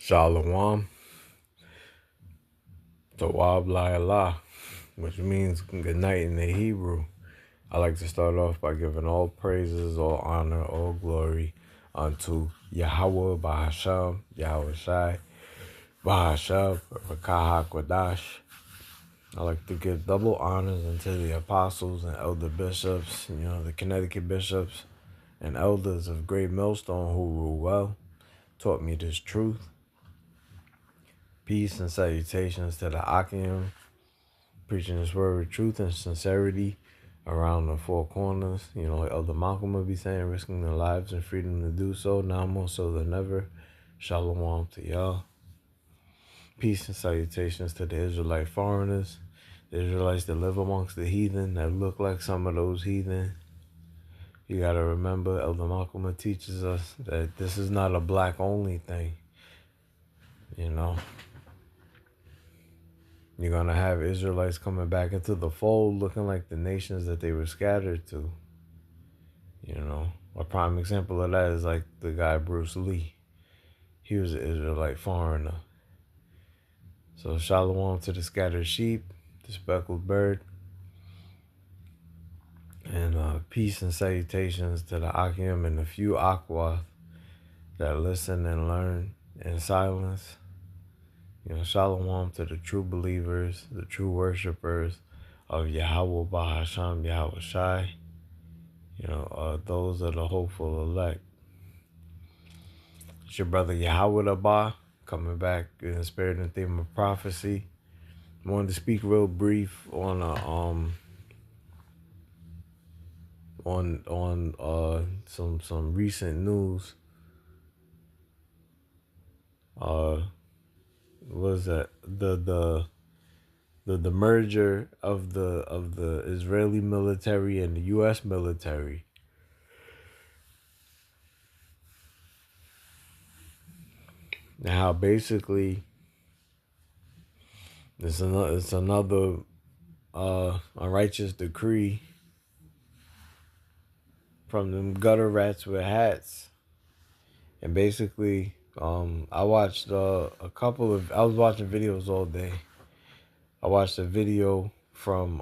Shalom, Tawab La Allah, which means good night in the Hebrew. I like to start off by giving all praises, all honor, all glory unto Yahweh Bahasham, Yahweh Shai, Bahasham, Rakah HaKodash. I like to give double honors unto the apostles and elder bishops, the Connecticut bishops and elders of Great Millstone who rule well, taught me this truth. Peace and salutations to the Akim, preaching this word with truth and sincerity around the four corners. Like Elder Malcolm would be saying, risking their lives and freedom to do so, now more so than ever. Shalom to y'all. Peace and salutations to the Israelite foreigners, the Israelites that live amongst the heathen, that look like some of those heathen. You got to remember, Elder Malcolm teaches us that this is not a black-only thing, You're going to have Israelites coming back into the fold looking like the nations that they were scattered to. A prime example of that is like the guy Bruce Lee. He was an Israelite foreigner. So shalom to the scattered sheep, the speckled bird, and peace and salutations to the Akim and the few Akwath that listen and learn in silence. Shalom to the true believers, the true worshipers of Yahweh Bahasham, Yahweh Shai. Those are the hopeful elect. It's your brother Yahweh Abba coming back in the spirit and theme of prophecy. I wanted to speak real brief on some recent news. Was that the merger of the Israeli military and the U.S. military? Now, basically, it's another unrighteous decree from them gutter rats with hats. And basically, I watched I was watching videos all day. I watched a video from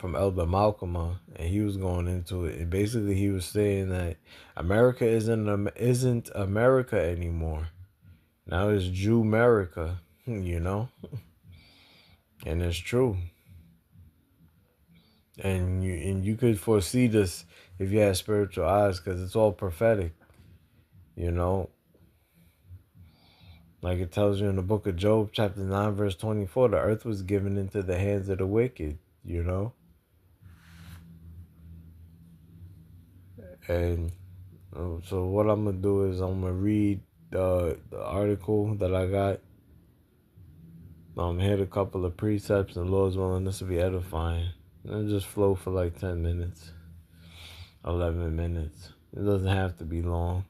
Elder Malcolm, and he was going into it. And basically, he was saying that America isn't America anymore. Now it's Jew America, And it's true. And you could foresee this if you had spiritual eyes, because it's all prophetic, Like it tells you in the book of Job, chapter 9, verse 24, the earth was given into the hands of the wicked, And so what I'm going to do is I'm going to read the article that I got. Hit a couple of precepts, and Lord's willing, this will be edifying. And just flow for like 10 minutes, 11 minutes. It doesn't have to be long.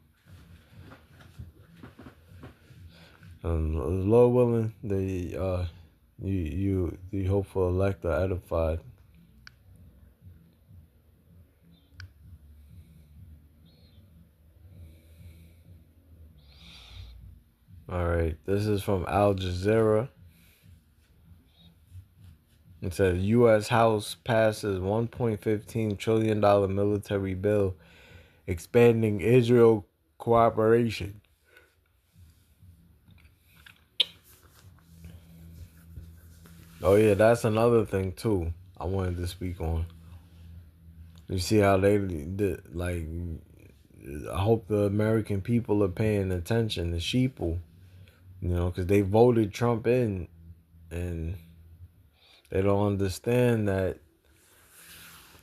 Lord willing, the hopeful elect are edified. All right, this is from Al Jazeera. It says U.S. House passes $1.15 trillion military bill expanding Israel cooperation. Oh yeah, that's another thing too I wanted to speak on. You see how they did, like, I hope the American people are paying attention, the sheeple, because they voted Trump in, and they don't understand that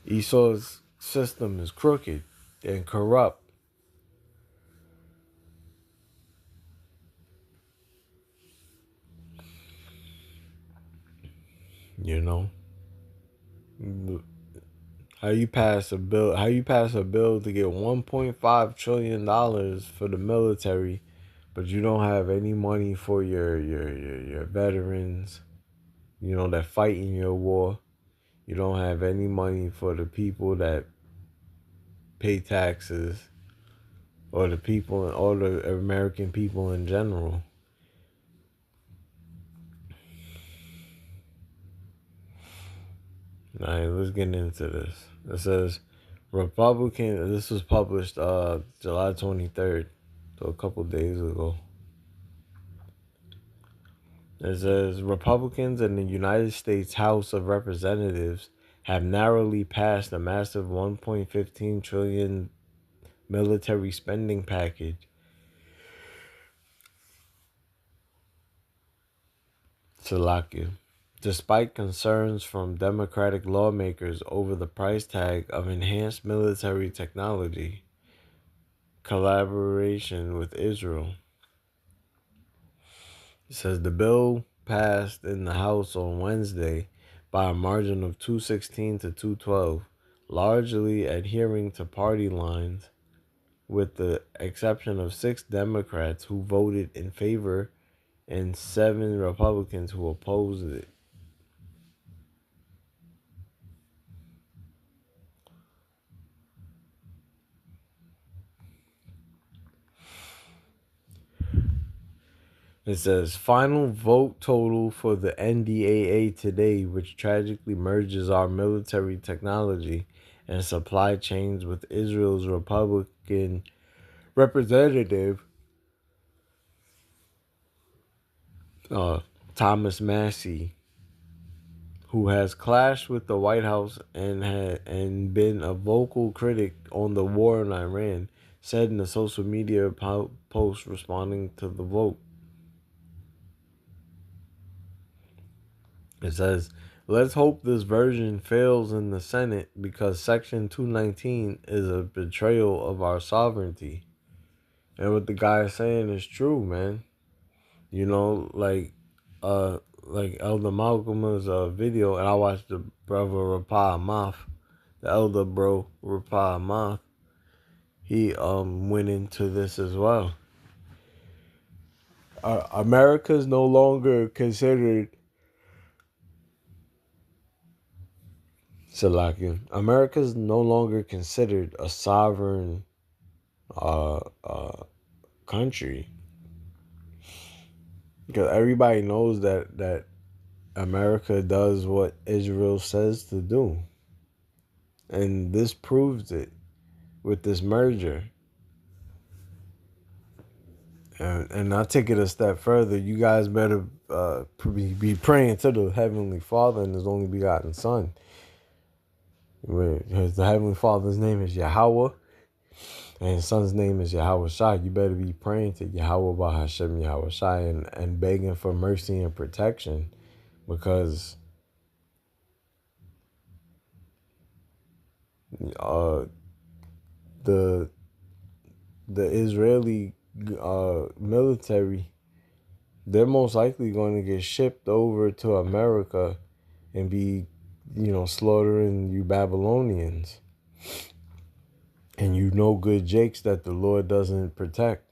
Esau's system is crooked and corrupt. How you pass a bill to get $1.5 trillion for the military, but you don't have any money for your veterans, that fight in your war. You don't have any money for the people that pay taxes. or the people and all the American people in general. All right, let's get into this. It says Republican. This was published July 23rd, so a couple days ago. It says Republicans in the United States House of Representatives have narrowly passed a massive $1.15 trillion military spending package. Salakia. Despite concerns from Democratic lawmakers over the price tag of enhanced military technology, collaboration with Israel. It says the bill passed in the House on Wednesday by a margin of 216 to 212, largely adhering to party lines, with the exception of 6 Democrats who voted in favor and 7 Republicans who opposed it. It says, final vote total for the NDAA today, which tragically merges our military technology and supply chains with Israel's Republican representative, Thomas Massie, who has clashed with the White House and been a vocal critic on the war in Iran, said in a social media post responding to the vote. It says, let's hope this version fails in the Senate because Section 219 is a betrayal of our sovereignty. And what the guy is saying is true, man. You know, like Elder Malcolm's video, and I watched the brother Rapah Amath, the elder bro Rapah Amath. He went into this as well. America's no longer considered Salakia. America's no longer considered a sovereign country, because everybody knows that America does what Israel says to do, and this proves it with this merger. And I'll take it a step further. You guys better be praying to the Heavenly Father and His only begotten Son. Because the Heavenly Father's name is Yahweh, and His Son's name is Yahweh Shai. You better be praying to Yahweh Bahashem Yahweh Shai and begging for mercy and protection, because the Israeli military, they're most likely going to get shipped over to America and be, slaughtering you Babylonians. And you know good Jakes that the Lord doesn't protect,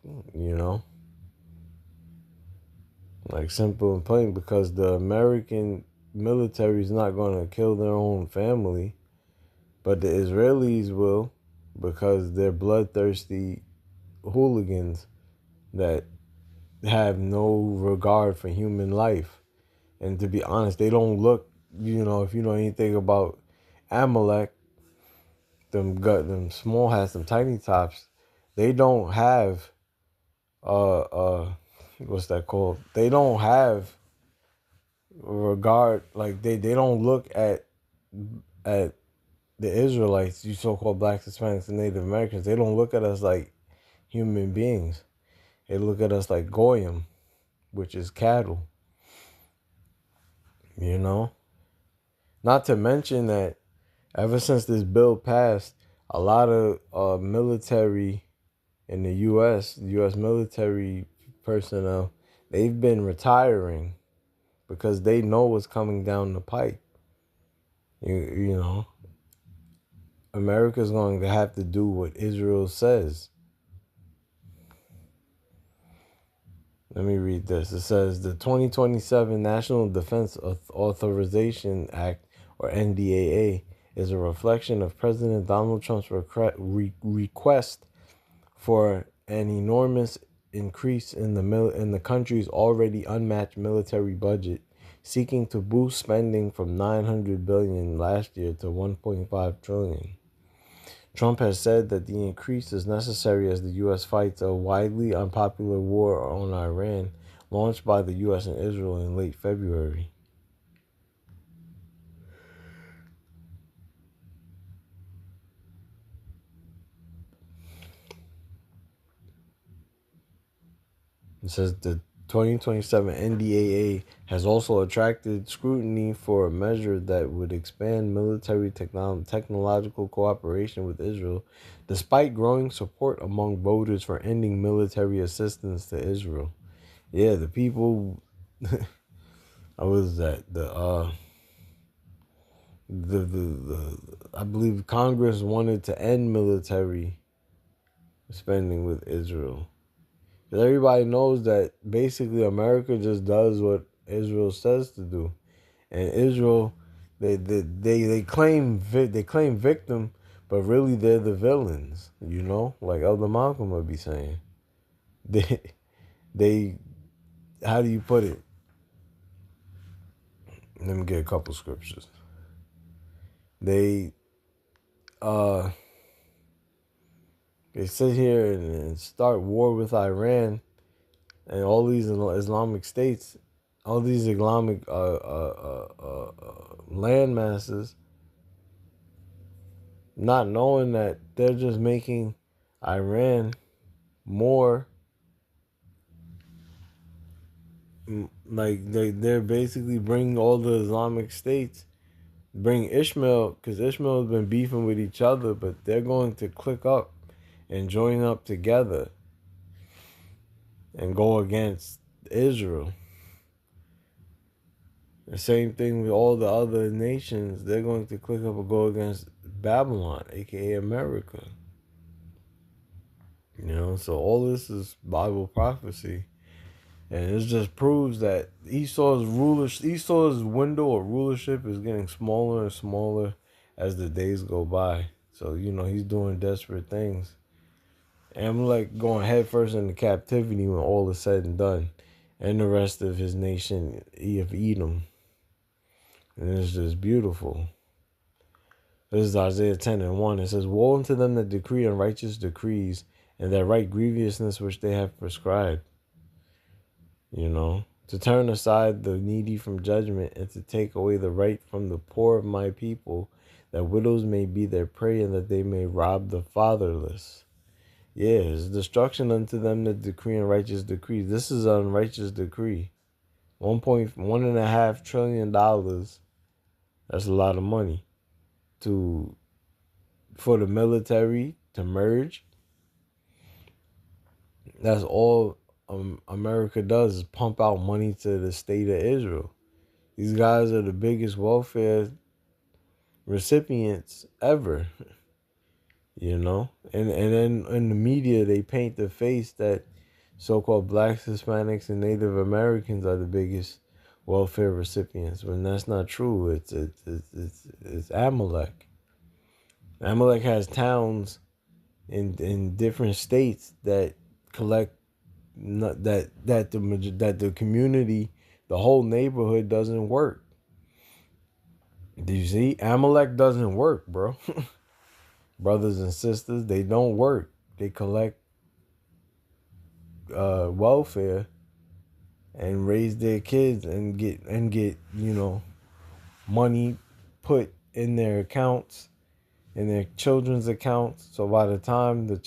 Like, simple and plain, because the American military is not going to kill their own family, but the Israelis will, because they're bloodthirsty hooligans that have no regard for human life. And to be honest, they don't look, if you know anything about Amalek, them small hats, them tiny tops, they don't have what's that called? They don't have regard, like they don't look at the Israelites, you so-called blacks, Hispanics, and Native Americans. They don't look at us like human beings. They look at us like goyim, which is cattle. Not to mention that ever since this bill passed, a lot of military in the U.S. military personnel, they've been retiring because they know what's coming down the pipe. America's going to have to do what Israel says. Let me read this. It says the 2027 National Defense Authorization Act, or NDAA, is a reflection of President Donald Trump's request for an enormous increase in the country's already unmatched military budget, seeking to boost spending from $900 billion last year to $1.5 trillion. Trump has said that the increase is necessary as the U.S. fights a widely unpopular war on Iran launched by the U.S. and Israel in late February. It says the 2027 NDAA has also attracted scrutiny for a measure that would expand military technological cooperation with Israel, despite growing support among voters for ending military assistance to Israel. Yeah, the people. I was at the I believe Congress wanted to end military spending with Israel. Because everybody knows that basically America just does what Israel says to do, and Israel, they claim victim, but really they're the villains. You know, like Elder Malcolm would be saying. They they how do you put it? Let me get a couple scriptures. They uh they sit here and start war with Iran and all these Islamic states, all these Islamic land masses, not knowing that they're just making Iran more like they're basically bringing all the Islamic states, bring Ishmael, because Ishmael has been beefing with each other, but they're going to click up and join up together and go against Israel. The same thing with all the other nations. They're going to click up and go against Babylon, aka America. You know, so all this is Bible prophecy. And it just proves that Esau's window of rulership is getting smaller and smaller as the days go by. So, you know, he's doing desperate things. And I'm like going headfirst into captivity when all is said and done. And the rest of his nation of Edom. And it's just beautiful. This is Isaiah 10:1. It says, "Woe unto them that decree unrighteous decrees, and that write grievousness which they have prescribed." You know, to turn aside the needy from judgment, and to take away the right from the poor of my people, that widows may be their prey, and that they may rob the fatherless. Yes, destruction unto them that decree unrighteous decrees. This is an unrighteous decree. $1.5 trillion. That's a lot of money for the military to merge. That's all America does is pump out money to the state of Israel. These guys are the biggest welfare recipients ever. You know, and then in the media they paint the face that so-called blacks, Hispanics, and Native Americans are the biggest welfare recipients, when that's not true. It's Amalek. Amalek has towns in different states that collect that the community, the whole neighborhood doesn't work. Do you see? Amalek doesn't work, bro. Brothers and sisters, they don't work. They collect welfare and raise their kids and get you know, money put in their accounts, in their children's accounts. So by the time the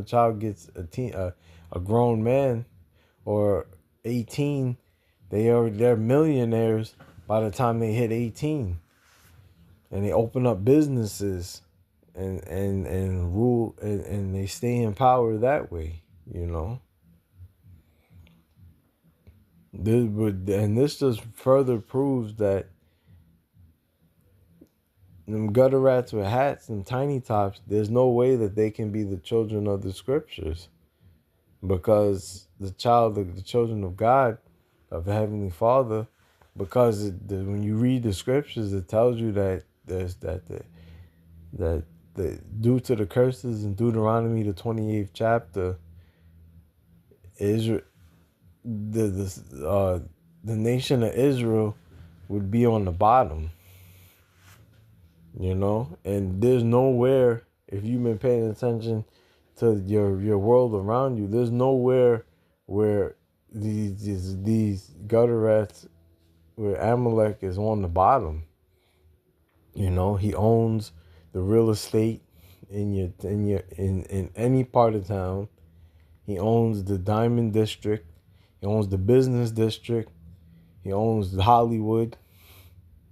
child gets a grown man or 18, they're millionaires by the time they hit 18. And they open up businesses and rule and they stay in power that way, you know. This just further proves that them gutter rats with hats and tiny tops, there's no way that they can be the children of the scriptures, because the children of God, of the Heavenly Father, because when you read the scriptures, it tells you that the due to the curses in Deuteronomy, the 28th chapter, Israel, the nation of Israel would be on the bottom, and there's nowhere, if you've been paying attention to your world around you, there's nowhere where these gutter rats, where Amalek is on the bottom. He owns the real estate in any part of town. He owns the Diamond District. He owns the Business District. He owns Hollywood.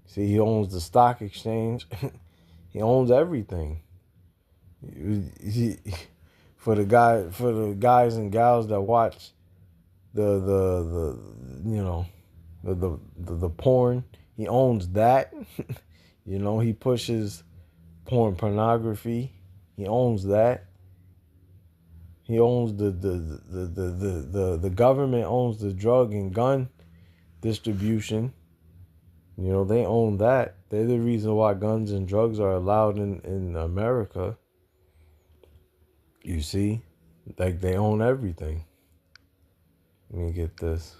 See, he owns the stock exchange. He owns everything. For the guys and gals that watch the porn, he owns that. He pushes pornography. He owns that. He owns the government owns the drug and gun distribution. They own that. They're the reason why guns and drugs are allowed in America. You see? Like, they own everything. Let me get this.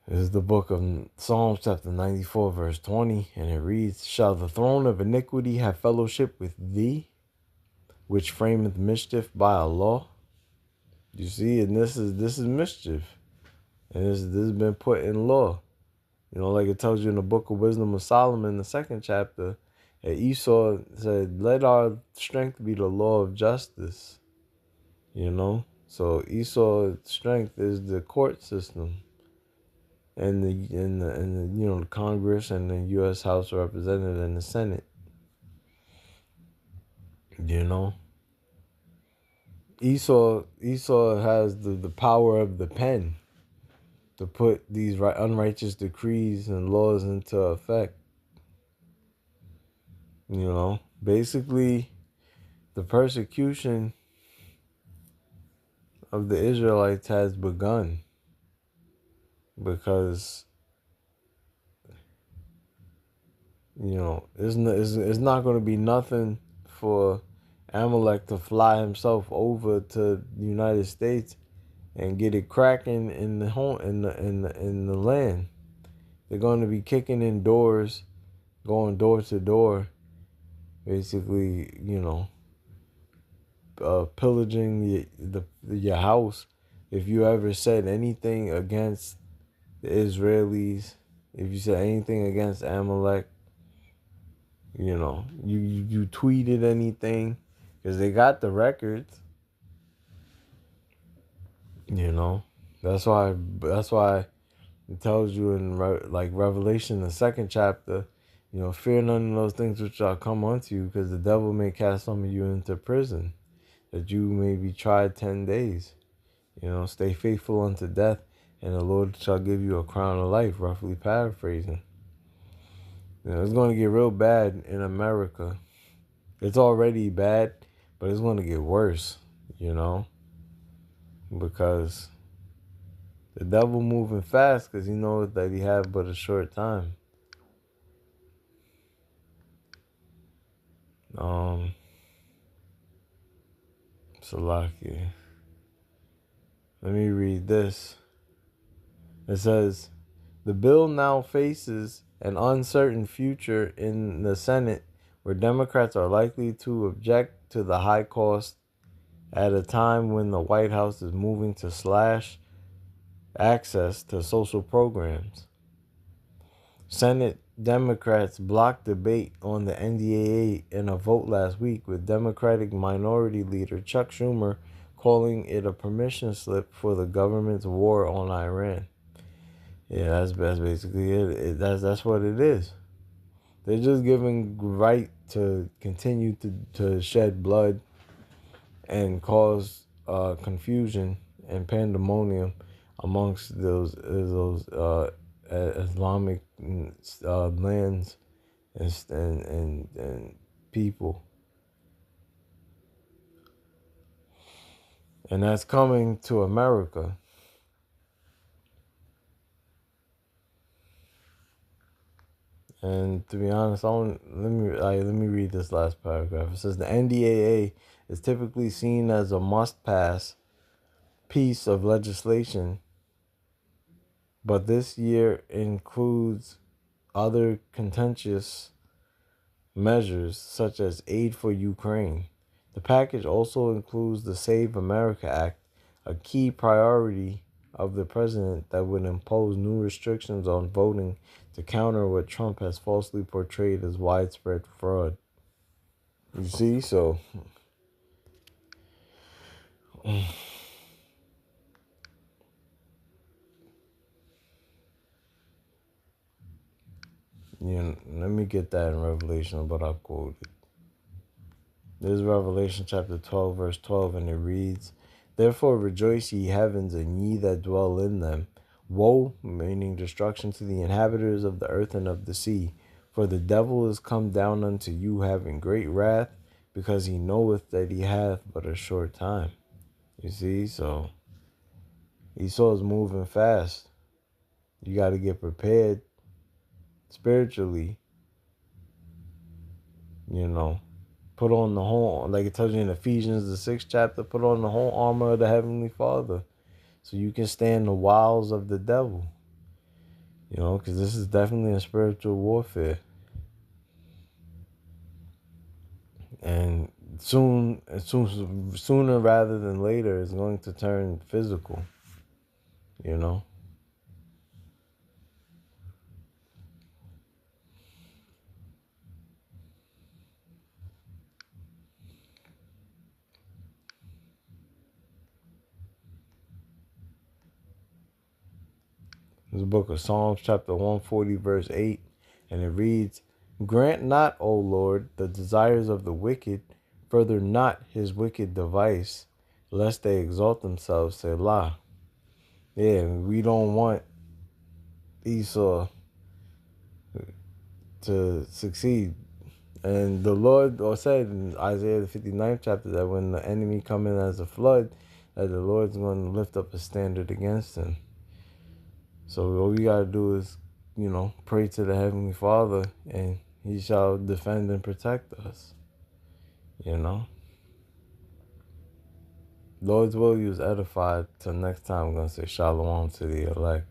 This is the book of Psalms chapter 94 verse 20, and it reads, "Shall the throne of iniquity have fellowship with thee, which frameth mischief by a law?" You see, and this is mischief. And this has been put in law. Like it tells you in the book of Wisdom of Solomon, the 2nd chapter, that Esau said, "Let our strength be the law of justice." So Esau's strength is the court system, and the Congress and the U.S. House of Representatives and the Senate. Esau has the power of the pen to put these unrighteous decrees and laws into effect. Basically, the persecution of the Israelites has begun, because it's not going to be nothing for Amalek to fly himself over to the United States and get it cracking in the land. They're going to be kicking in doors, going door to door, basically, pillaging your house. If you ever said anything against the Israelis, if you said anything against Amalek, you tweeted anything, because they got the records. That's why it tells you in Revelation, the 2nd chapter, fear none of those things which shall come unto you, because the devil may cast some of you into prison, that you may be tried 10 days. Stay faithful unto death, and the Lord shall give you a crown of life, roughly paraphrasing. It's going to get real bad in America. It's already bad, but it's going to get worse, because the devil moving fast, because he knows that he have but a short time. Salakia. Let me read this. It says, "The bill now faces an uncertain future in the Senate, where Democrats are likely to object to the high cost at a time when the White House is moving to slash access to social programs. Senate Democrats blocked debate on the NDAA in a vote last week, with Democratic Minority Leader Chuck Schumer calling it a permission slip for the government's war on Iran." Yeah, that's basically it. That's what it is. They're just giving right to continue to shed blood and cause confusion and pandemonium amongst those Islamic lands and people. And that's coming to America. And to be honest, let me read this last paragraph. It says the NDAA is typically seen as a must-pass piece of legislation, but this year includes other contentious measures such as aid for Ukraine. The package also includes the Save America Act, a key priority of the president that would impose new restrictions on voting to counter what Trump has falsely portrayed as widespread fraud. You see, so let me get that in Revelation, but I'll quote it. This is Revelation chapter 12, verse 12, and it reads, Therefore rejoice, ye heavens, and ye that dwell in them. Woe, meaning destruction, to the inhabitants of the earth and of the sea. For the devil is come down unto you, having great wrath, because he knoweth that he hath but a short time. You see, so Esau's moving fast. You got to get prepared spiritually, you know. Put on the whole, like it tells you in Ephesians, the 6th chapter, put on the whole armor of the Heavenly Father so you can stand the wiles of the devil. You know, because this is definitely a spiritual warfare. And sooner rather than later, it's going to turn physical, you know. This book of Psalms, chapter 140, verse 8, and it reads, Grant not, O Lord, the desires of the wicked, further not his wicked device, lest they exalt themselves, Selah. Yeah, we don't want Esau to succeed. And the Lord said in Isaiah the 59th chapter that when the enemy come in as a flood, that the Lord's going to lift up a standard against him. So all we got to do is, pray to the Heavenly Father, and he shall defend and protect us. Lord's will, you was edified. Till next time, I'm going to say shalom to the elect.